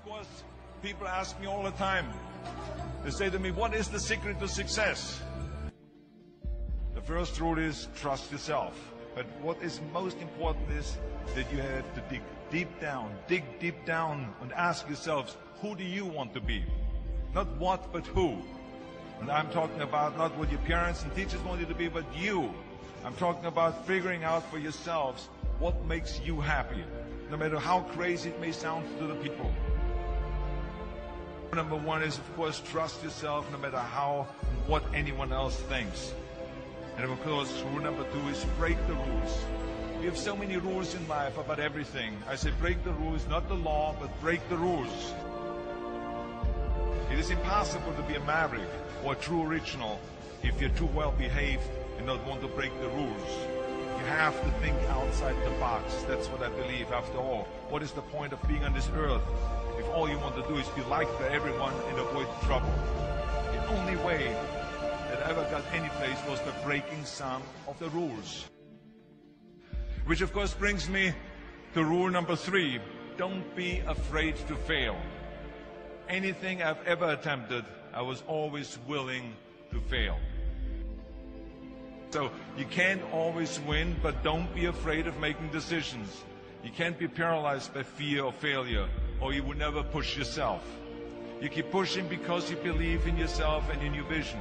course, people ask me all the time. They say to me, what is the secret to success? The first rule is trust yourself. But what is most important is that you have to dig deep down and ask yourselves, who do you want to be? Not what, but who. And I'm talking about not what your parents and teachers want you to be, but you. I'm talking about figuring out for yourselves what makes you happy, no matter how crazy it may sound to the people. Number one is, of course, trust yourself no matter how and what anyone else thinks. And of course, rule number two is break the rules. We have so many rules in life about everything. I say break the rules, not the law, but break the rules. It is impossible to be a maverick or a true original if you're too well behaved and not want to break the rules. You have to think outside the box. That's what I believe. After all, what is the point of being on this earth if all you want to do is be liked by everyone and avoid trouble? The only way that I ever got any place was by breaking some of the rules. Which of course brings me to rule number three. Don't be afraid to fail. Anything I've ever attempted, I was always willing to fail. So you can't always win, but don't be afraid of making decisions. You can't be paralyzed by fear or failure, or you will never push yourself. You keep pushing because you believe in yourself and in your vision.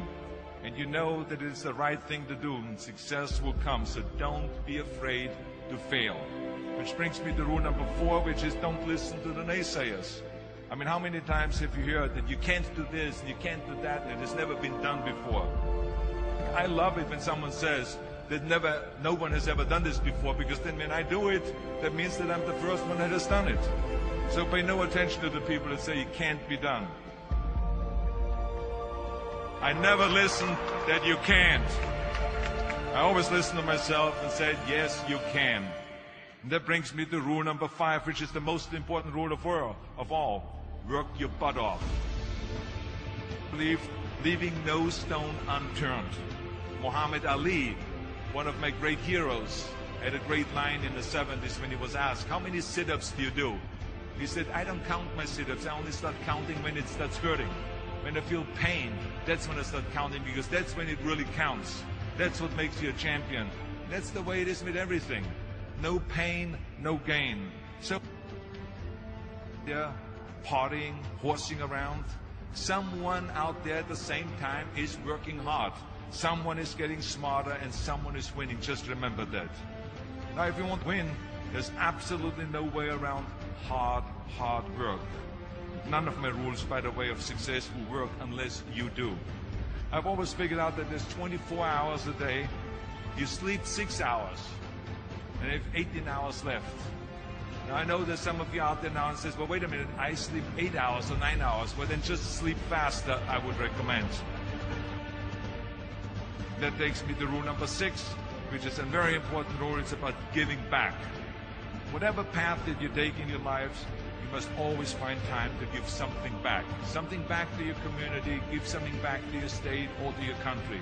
And you know that it's the right thing to do, and success will come. So don't be afraid to fail. Which brings me to rule number four, which is don't listen to the naysayers. I mean, how many times have you heard that you can't do this and you can't do that and it has never been done before? I love it when someone says that no one has ever done this before, because then when I do it, that means that I'm the first one that has done it. So pay no attention to the people that say it can't be done. I never listen that you can't. I always listen to myself and say, yes, you can. And that brings me to rule number five, which is the most important rule of all. Work your butt off. Leaving no stone unturned. Muhammad Ali, one of my great heroes, had a great line in the 70s when he was asked, how many sit-ups do you do? He said, I don't count my sit-ups. I only start counting when it starts hurting. When I feel pain, that's when I start counting, because that's when it really counts. That's what makes you a champion. That's the way it is with everything. No pain, no gain. So, yeah, partying, horsing around. Someone out there at the same time is working hard. Someone is getting smarter and someone is winning. Just remember that. Now, if you want to win, there's absolutely no way around hard work. None of my rules, by the way, of success will work unless you do. I've always figured out that there's 24 hours a day. You sleep 6 hours, and you have 18 hours left. Now, I know there's some of you out there now and says, well, wait a minute, I sleep 8 hours or 9 hours. Well, then just sleep faster, I would recommend. That takes me to rule number 6, which is a very important rule. It's about giving back. Whatever path that you take in your lives, you must always find time to give something back. Something back to your community, give something back to your state or to your country.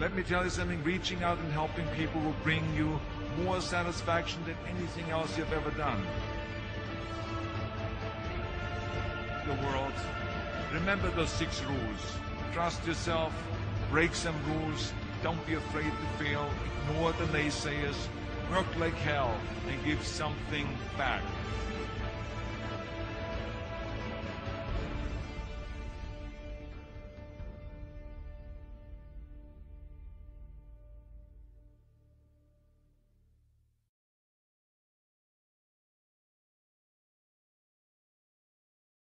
Let me tell you something, reaching out and helping people will bring you more satisfaction than anything else you've ever done. The world, remember those 6 rules. Trust yourself, break some rules, don't be afraid to fail, ignore the naysayers, work like hell, and give something back.